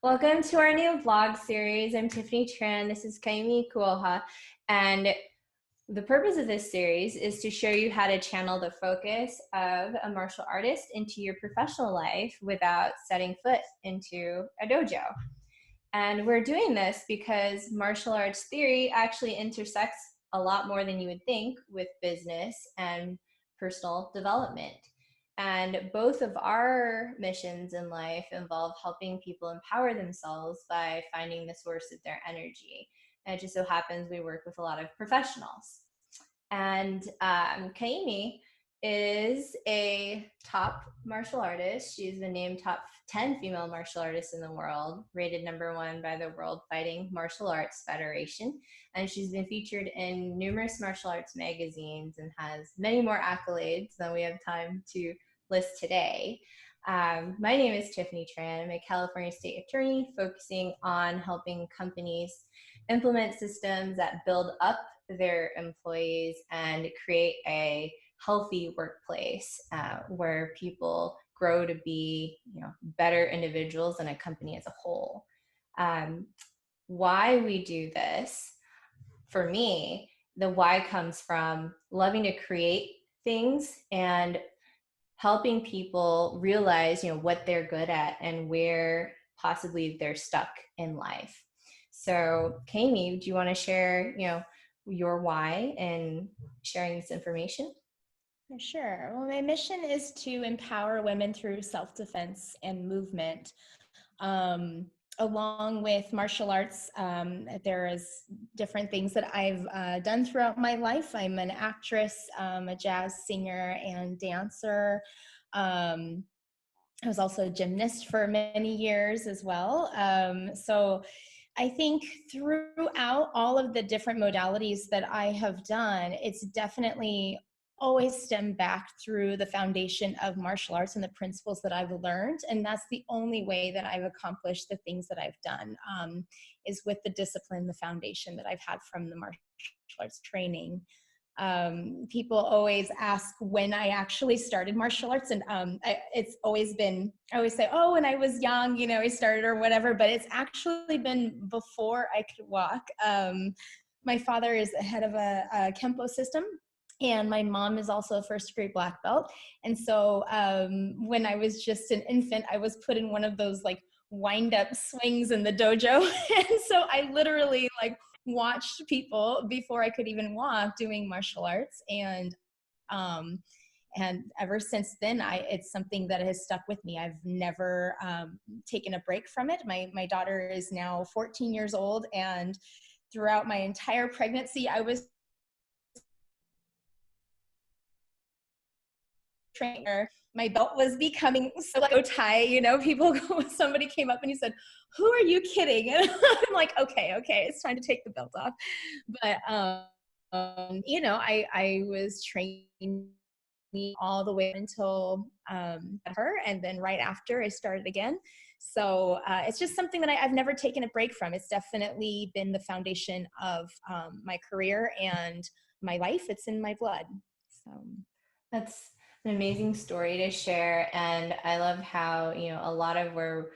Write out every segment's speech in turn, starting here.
Welcome to our new vlog series. I'm Tiffany Tran. This is Kaimi Kuoha. And the purpose of this series is to show you how to channel the focus of a martial artist into your professional life without setting foot into a dojo. And we're doing this because martial arts theory actually intersects a lot more than you would think with business and personal development. And both of our missions in life involve helping people empower themselves by finding the source of their energy. And it just so happens we work with a lot of professionals. And Kaimi is a top martial artist. She's been named top 10 female martial artists in the world, rated #1 by the World Fighting Martial Arts Federation. And she's been featured in numerous martial arts magazines and has many more accolades than we have time to list today. My name is Tiffany Tran. I'm a California state attorney focusing on helping companies implement systems that build up their employees and create a healthy workplace where people grow to be, better individuals and a company as a whole. Why we do this, for me, the why comes from loving to create things and helping people realize, what they're good at and where possibly they're stuck in life. So, Kaimi, do you want to share, your why and sharing this information? Sure. Well, my mission is to empower women through self-defense and movement. Along with martial arts, there is different things that I've done throughout my life. I'm an actress, a jazz singer and dancer. I was also a gymnast for many years as well. So I think throughout all of the different modalities that I have done, it's definitely always stemmed back through the foundation of martial arts and the principles that I've learned. And that's the only way that I've accomplished the things that I've done, is with the discipline, the foundation that I've had from the martial arts training. People always ask when I actually started martial arts, and it's always been, I always say, oh, when I was young, I started or whatever, but it's actually been before I could walk. My father is the head of a Kempo system, and my mom is also a first-degree black belt. And so when I was just an infant, I was put in one of those like wind-up swings in the dojo. And so I literally watched people before I could even walk doing martial arts. And ever since then, it's something that has stuck with me. I've never taken a break from it. My daughter is now 14 years old, and throughout my entire pregnancy, I was trainer. My belt was becoming so tight, people, somebody came up and he said, who are you kidding? And I'm like, okay, it's time to take the belt off. But, I was training all the way until her, and then right after I started again. So it's just something that I've never taken a break from. It's definitely been the foundation of my career and my life. It's in my blood. So That's an amazing story to share. And I love how, a lot of where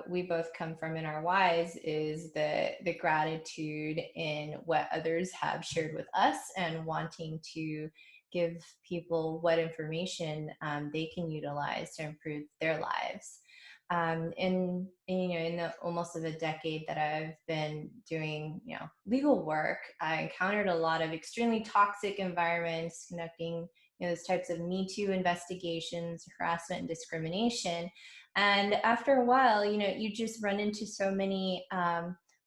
we both come from in our whys is the gratitude in what others have shared with us and wanting to give people what information they can utilize to improve their lives. In the almost of a decade that I've been doing, legal work, I encountered a lot of extremely toxic environments, conducting those types of Me Too investigations, harassment and discrimination. And after a while, you just run into so many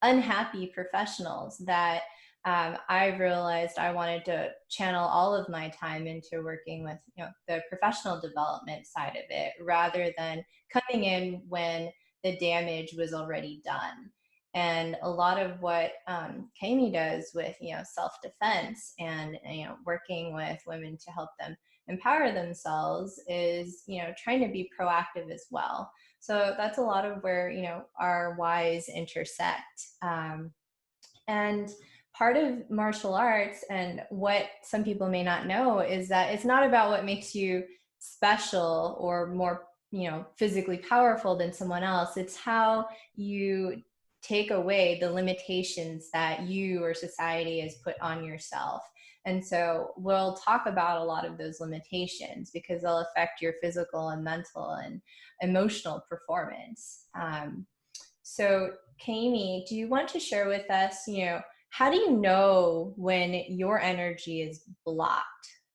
unhappy professionals that I realized I wanted to channel all of my time into working with the professional development side of it, rather than coming in when the damage was already done. And a lot of what Kami does with self-defense and working with women to help them empower themselves is trying to be proactive as well. So that's a lot of where our whys intersect. And part of martial arts, and what some people may not know, is that it's not about what makes you special or more physically powerful than someone else. It's how you take away the limitations that you or society has put on yourself. And so we'll talk about a lot of those limitations because they'll affect your physical and mental and emotional performance. So, Kami, do you want to share with us, how do you know when your energy is blocked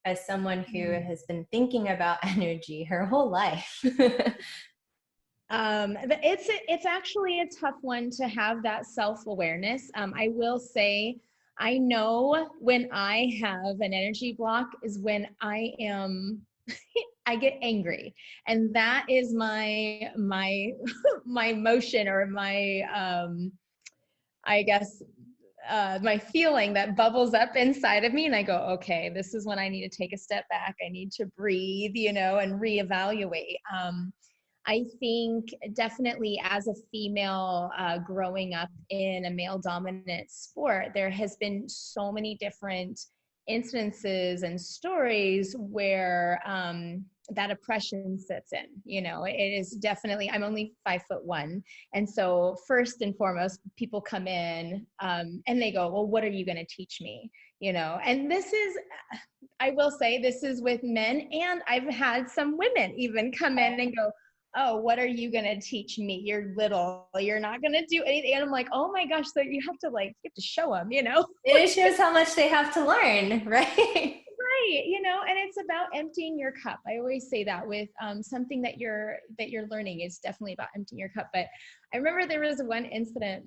as someone who has been thinking about energy her whole life? It's actually a tough one to have that self-awareness. I will say, I know when I have an energy block is when I am, I get angry, and that is my emotion, or I guess, my feeling that bubbles up inside of me, and I go, okay, this is when I need to take a step back. I need to breathe, and reevaluate. I think definitely as a female growing up in a male dominant sport, there has been so many different instances and stories where that oppression sits in. It is definitely, I'm only 5'1". And so first and foremost, people come in and they go, well, what are you going to teach me? And this is, I will say, this is with men, and I've had some women even come in and go, oh, what are you going to teach me? You're little, you're not going to do anything. And I'm like, oh my gosh, so you have to show them, It shows how much they have to learn, right? Right. And it's about emptying your cup. I always say that with something that you're learning is definitely about emptying your cup. But I remember there was one incident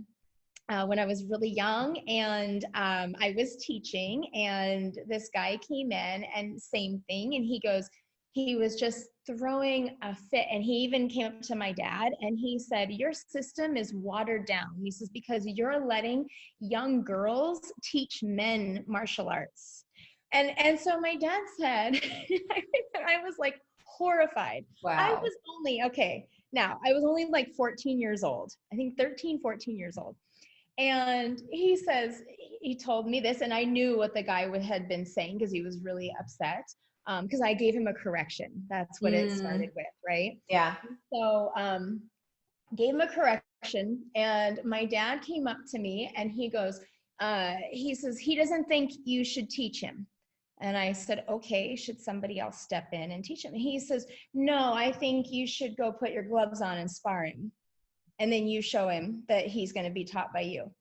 when I was really young, and I was teaching, and this guy came in, and same thing. And he was just throwing a fit. And he even came up to my dad and he said, your system is watered down. He says, because you're letting young girls teach men martial arts. And so my dad said, I was like horrified. I Wow. was only, okay, now I was only like 14 years old, I think 13, 14 years old. And he says, he told me this, and I knew what the guy had been saying because he was really upset, because I gave him a correction. That's what it started with, right? Yeah. So gave him a correction, and my dad came up to me and he goes, he says, he doesn't think you should teach him. And I said, okay, should somebody else step in and teach him? He says, no, I think you should go put your gloves on and spar him. And then you show him that he's going to be taught by you.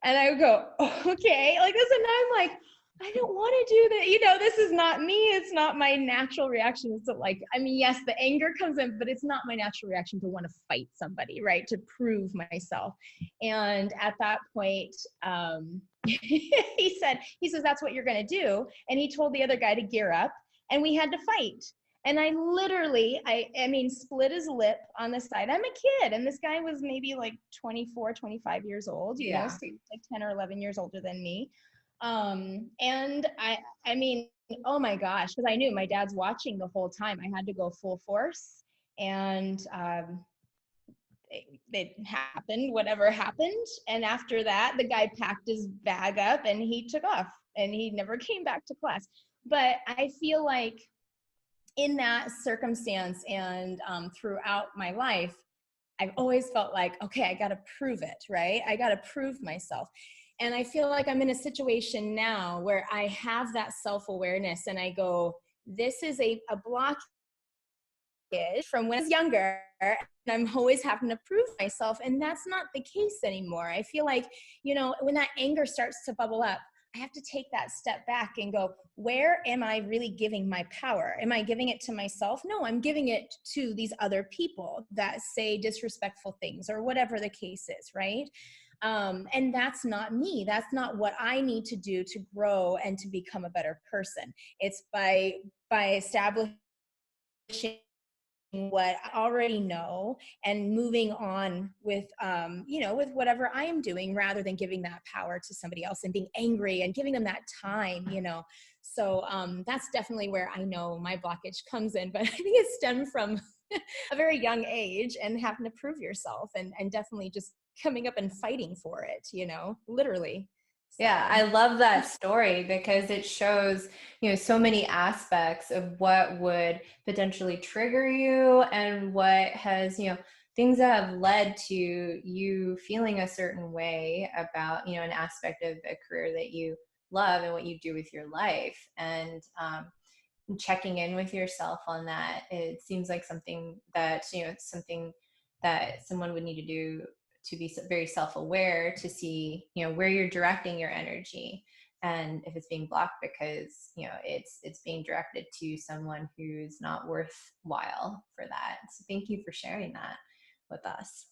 And I would go, okay, like this. And I'm like, I don't want to do that. This is not me. It's not my natural reaction. It's like, I mean, yes, the anger comes in, but it's not my natural reaction to want to fight somebody, right? To prove myself. And at that point, he says, that's what you're going to do. And he told the other guy to gear up, and we had to fight. And I literally, I mean, split his lip on the side. I'm a kid, and this guy was maybe like 24, 25 years old, so he was like 10 or 11 years older than me. And I mean, oh my gosh, because I knew my dad's watching the whole time. I had to go full force, and it happened, whatever happened. And after that, the guy packed his bag up and he took off, and he never came back to class. But I feel like in that circumstance and throughout my life, I've always felt like, okay, I got to prove it, right? I got to prove myself. And I feel like I'm in a situation now where I have that self-awareness, and I go, this is a blockage from when I was younger, and I'm always having to prove myself. And that's not the case anymore. I feel like, when that anger starts to bubble up, I have to take that step back and go, where am I really giving my power? Am I giving it to myself? No, I'm giving it to these other people that say disrespectful things or whatever the case is, right? And that's not me. That's not what I need to do to grow and to become a better person. It's by establishing what I already know and moving on with with whatever I am doing, rather than giving that power to somebody else and being angry and giving them that time. So that's definitely where I know my blockage comes in. But I think it stemmed from a very young age and having to prove yourself, and definitely just coming up and fighting for it, literally. Yeah, I love that story because it shows, so many aspects of what would potentially trigger you and what has, things that have led to you feeling a certain way about, an aspect of a career that you love and what you do with your life. And checking in with yourself on that, it seems like something that, it's something that someone would need to do, to be very self-aware, to see, where you're directing your energy, and if it's being blocked because, it's being directed to someone who's not worthwhile for that. So thank you for sharing that with us.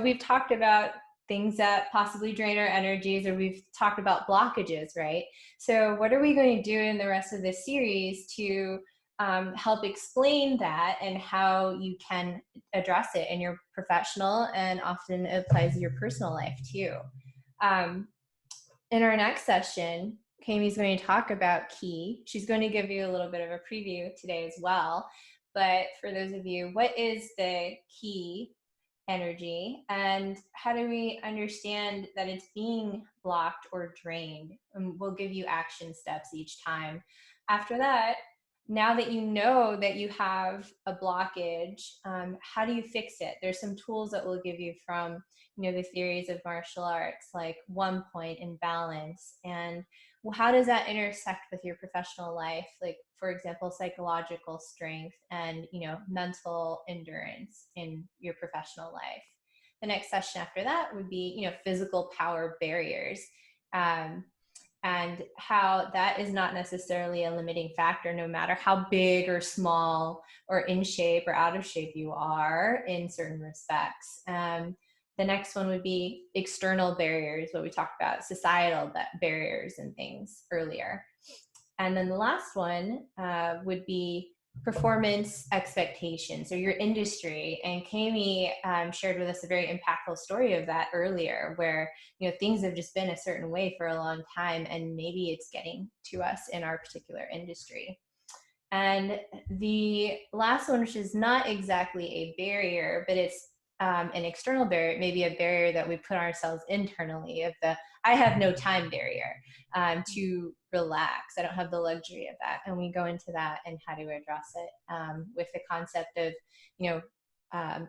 We've talked about things that possibly drain our energies, or we've talked about blockages, right? So, what are we going to do in the rest of this series to help explain that and how you can address it in your professional, and often it applies to your personal life too? Um, in our next session, Kami's going to talk about ki. She's going to give you a little bit of a preview today as well. But for those of you, what is the ki energy, and how do we understand that it's being blocked or drained? And we'll give you action steps each time. After that, now that you know that you have a blockage, how do you fix it? There's some tools that we'll give you from, the theories of martial arts, like 1 point and balance, and how does that intersect with your professional life, like for example psychological strength and mental endurance in your professional life. The next session after that would be physical power barriers, um, and how that is not necessarily a limiting factor, no matter how big or small or in shape or out of shape you are in certain respects. The next one would be external barriers, what we talked about, societal barriers and things earlier. And then the last one would be performance expectations, or your industry. And Kami shared with us a very impactful story of that earlier, where things have just been a certain way for a long time, and maybe it's getting to us in our particular industry. And the last one, which is not exactly a barrier, but it's an external barrier, maybe a barrier that we put ourselves internally, of the I have no time barrier, to relax. I don't have the luxury of that. And we go into that and how to address it, with the concept of,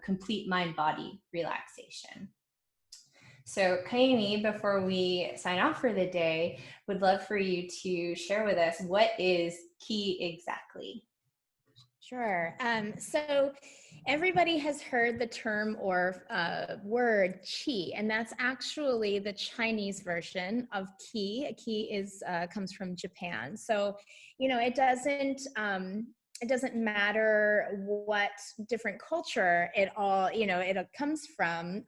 complete mind body relaxation. So, Kaimi, before we sign off for the day, would love for you to share with us, what is ki exactly? Sure. So everybody has heard the term or word qi, and that's actually the Chinese version of ki. Qi is comes from Japan. So, it doesn't matter what different culture it comes from,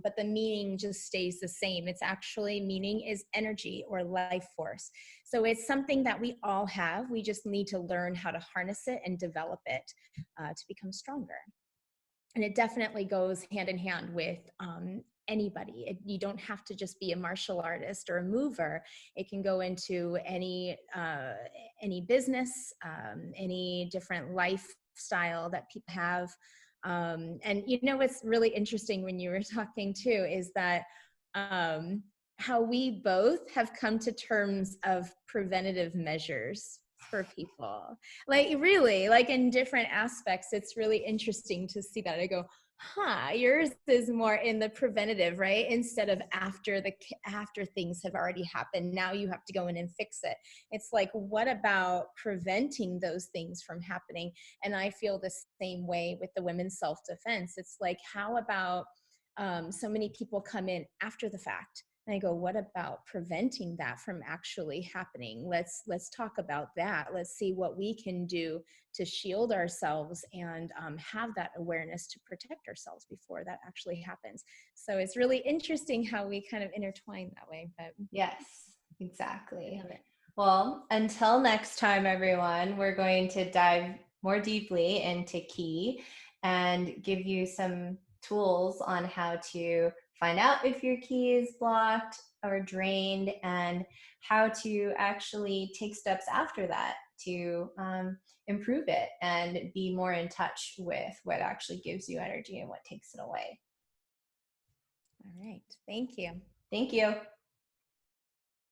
but the meaning just stays the same. It's actually, meaning is energy or life force. So it's something that we all have. We just need to learn how to harness it and develop it to become stronger. And it definitely goes hand in hand with anybody. You don't have to just be a martial artist or a mover. It can go into any business, any different lifestyle that people have. And what's really interesting when you were talking too is that how we both have come to terms of preventative measures for people, like really, like in different aspects. It's really interesting to see that. I go, yours is more in the preventative, right? Instead of after things have already happened, now you have to go in and fix it. It's like, what about preventing those things from happening? And I feel the same way with the women's self-defense. It's like, how about so many people come in after the fact, and I go, what about preventing that from actually happening? Let's talk about that. Let's see what we can do to shield ourselves and have that awareness to protect ourselves before that actually happens. So it's really interesting how we kind of intertwine that way. But yes, exactly. Well, until next time, everyone, we're going to dive more deeply into ki and give you some tools on how to find out if your ki is blocked or drained, and how to actually take steps after that to improve it and be more in touch with what actually gives you energy and what takes it away. all right. Thank you. Thank you.